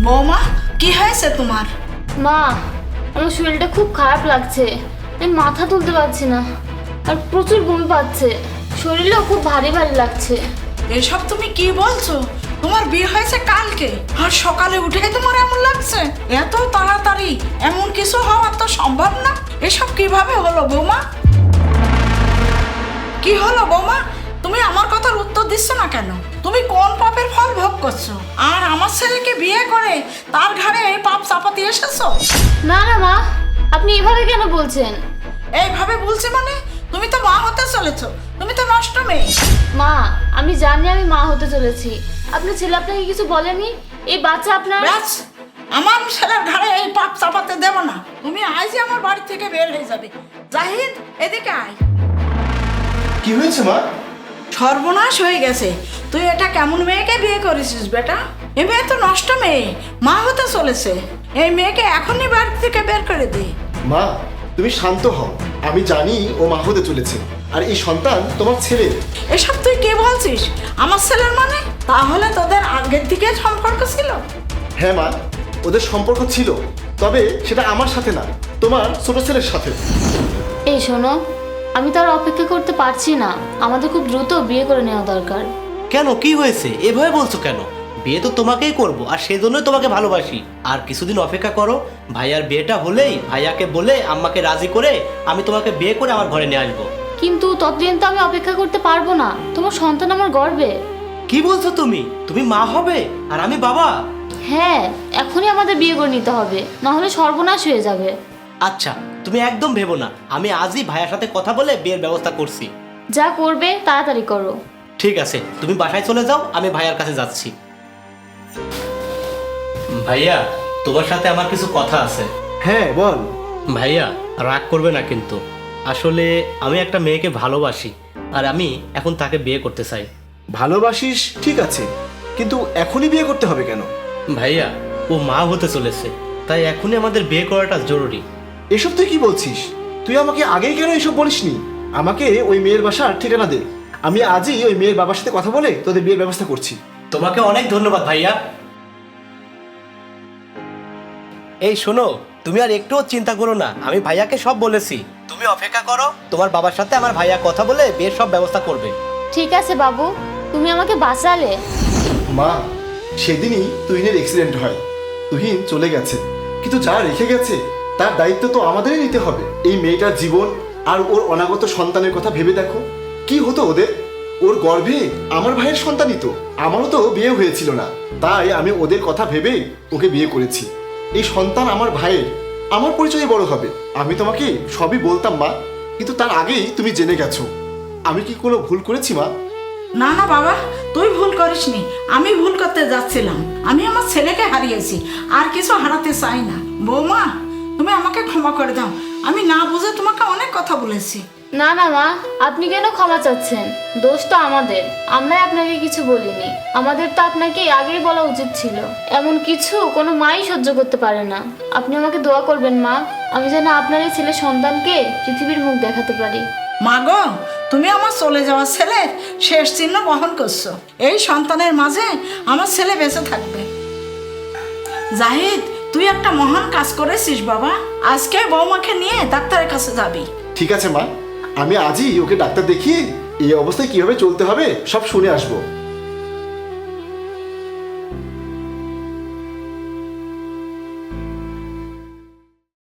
বৌমা, কি হয়েছে তোমার? মা, আমার শরীরটা খুব খারাপ লাগছে। আমি মাথা তুলতে পারছি না, আর প্রচুর বমি পাচ্ছে। শরীরটাও খুব ভারী ভারী লাগছে। এসব তুমি কি বলছো? তোমার বিয়ে হয়েছে কালকে, আর সকালে উঠে তোমার এমন লাগছে? এত তাড়াতাড়ি এমন কিছু হওয়া তো সম্ভব না। এসব কিভাবে হলো বৌমা? কি হলো বৌমা? তুমি আমার কথার উত্তর দিচ্ছ না কেন? তুমি কোন পাপের ফল ভোগ করছো? আর আমার ছেলেকে বিয়ে করে তার ঘাড়ে এই পাপ চাপাতে এসেছো? না না মা, আপনি এভাবে কেন বলছেন? এইভাবে বলছি মানে? তুমি তো মা হতে চলেছো, তুমি তো নষ্ট মেয়ে। মা, আমি জানি আমি মা হতে চলেছি। আপনার ছেলে আপনাকে কিছু বলেনি? এই বাচ্চা আপনার... ব্যাস, আমার ছেলের ঘাড়ে এই পাপ চাপাতে দেব না। তুমি আজই আমার বাড়ি থেকে বের হয়ে যাবে। জাহিদ, এদিকে আয়। কি হয়েছে মা? সর্বনাশ হয়ে গেছে। তুই এটা কেমন মেয়েকে বিয়ে করেছিস বেটা? এ মেয়ে তো নষ্ট মেয়ে, মা হতে চলেছে। এই মেয়েকে এখনই বাড়ি থেকে বের করে দে। মা, তুমি শান্ত হও। আমি জানি ও মা হতে চলেছে, আর এই সন্তান তোমার ছেলে। এসব তুই কে বলছিস? আমার ছেলের মানে? তাহলে তোদের আগের থেকে সম্পর্ক ছিল? হ্যাঁ মা, ওদের সম্পর্ক ছিল, তবে সেটা আমার সাথে না, তোমার ছোট ছেলের সাথে। এই শোনো, আমি তো আর অপেক্ষা করতে পারছি না। আমাদের খুব দ্রুত বিয়ে করে নেওয়া দরকার। কেন, কি হয়েছে? এভাবে বলছো কেন? বিয়ে তো তোমাকেই করব, আর সেজন্যই তোমাকে ভালোবাসি। আর কিছুদিন অপেক্ষা করো। ভাইয়ার বিয়েটা হলেই ভাইয়াকে বলে আম্মাকে রাজি করে আমি তোমাকে বিয়ে করে আমার ঘরে নিয়ে আসবো। কিন্তু ততদিন তো আমি অপেক্ষা করতে পারবো না। তোমার সন্তান আমার গর্বে। কি বলছো তুমি? তুমি মা হবে আর আমি বাবা? হ্যাঁ, এখনই আমাদের বিয়ে করে নিতে হবে, না হলে সর্বনাশ হয়ে যাবে। আচ্ছা, তুমি একদম ভেবো না, আমি আজই ভাইয়ার সাথে কথা বলে বিয়ের ব্যবস্থা করছি। যা করবে তাড়াতাড়ি করো। ঠিক আছে, তুমি বাসায় চলে যাও, আমি ভাইয়ার কাছে যাচ্ছি। ভাইয়া, তোমার সাথে আমার কিছু কথা আছে। হ্যাঁ বল। ভাইয়া, রাগ করবে না কিন্তু। আসলে আমি একটা মেয়েকে ভালোবাসি, আর আমি এখন তাকে বিয়ে করতে চাই। ভালোবাসিস ঠিক আছে, কিন্তু এখনই বিয়ে করতে হবে কেন? ভাইয়া, ও মা হতে চলেছে, তাই এখনই আমাদের বিয়ে করাটা জরুরি। এসব তুই কি বলছিস? তুই আমাকে আগেই কেন এসব বলিসনি? আমাকে ওই মেয়ের বাসার ঠিকানা দে, আমি আজই ওই মেয়ের বাবার সাথে কথা বলে তোদের বিয়ের ব্যবস্থা করছি। তোমাকে অনেক ধন্যবাদ ভাইয়া। এই শোনো, তুমি আর একটুও চিন্তা করো না, আমি ভাইয়াকে সব বলেছি। তুমি অপেক্ষা করো, তোমার বাবার সাথে আমার ভাইয়া কথা বলে বিয়ের সব ব্যবস্থা করবে। ঠিক আছে বাবু, তুমি আমাকে বাঁচালে। মা, সেদিনই তুহিনের অ্যাক্সিডেন্ট হয়। তুহিন চলে গেছে, কিন্তু যা রেখে গেছে তার দায়িত্ব তো আমাদেরই নিতে হবে। এই মেয়েটার জীবন আর ওর অনাগত সন্তানের কথা ভেবে দেখো, কি হতো ওদের। ওর গর্ভে আমার ভাইয়ের সন্তানই তো। আমারও তো বিয়ে হয়েছিল না, তাই আমি ওদের কথা ভেবে ওকে বিয়ে করেছি। এই সন্তান আমার ভাইয়ের, আমার পরিচয়ে বড় হবে। আমি তোমাকে সবই বলতাম মা, কিন্তু তার আগেই তুমি জেনে গেছো। আমি কি কোনো ভুল করেছি মা? না না বাবা, তুই ভুল করিসনি। আমি ভুল করতে যাচ্ছিলাম। আমি আমার ছেলেকে হারিয়েছি, আর কিছু হারাতে চাই না। বৌমা, তুমি আমাকে ক্ষমা করে দাও। আমি না বুঝে তোমাকে অনেক কথা বলেছি। না না মা, আপনি কেন ক্ষমা চাচ্ছেন? দোষ তো আমাদের, আমরাই আপনাকে কিছু বলিনি। আমাদের তো আপনাকে আগেই বলা উচিত ছিল। এমন কিছু কোনো মাই সহ্য করতে পারে না। আপনি আমাকে দোয়া করবেন মা, আমি যেন আপনার এই ছেলে সন্তানকে পৃথিবীর মুখ দেখাতে পারি। মা গো, তুমি আমার চলে যাওয়া ছেলের শেষ চিহ্ন বহন করছো। এই সন্তানের মাঝে আমার ছেলে বেঁচে থাকবে। জাহিদ, তুই একটা মহান কাজ করেছিস বাবা। আজকে বৌমাকে নিয়ে ডাক্তারের কাছে যাবি। ঠিক আছে মা, আমি আজই ওকে ডাক্তার দেখিয়ে এই অবস্থায় কিভাবে চলতে হবে সব শুনে আসবো।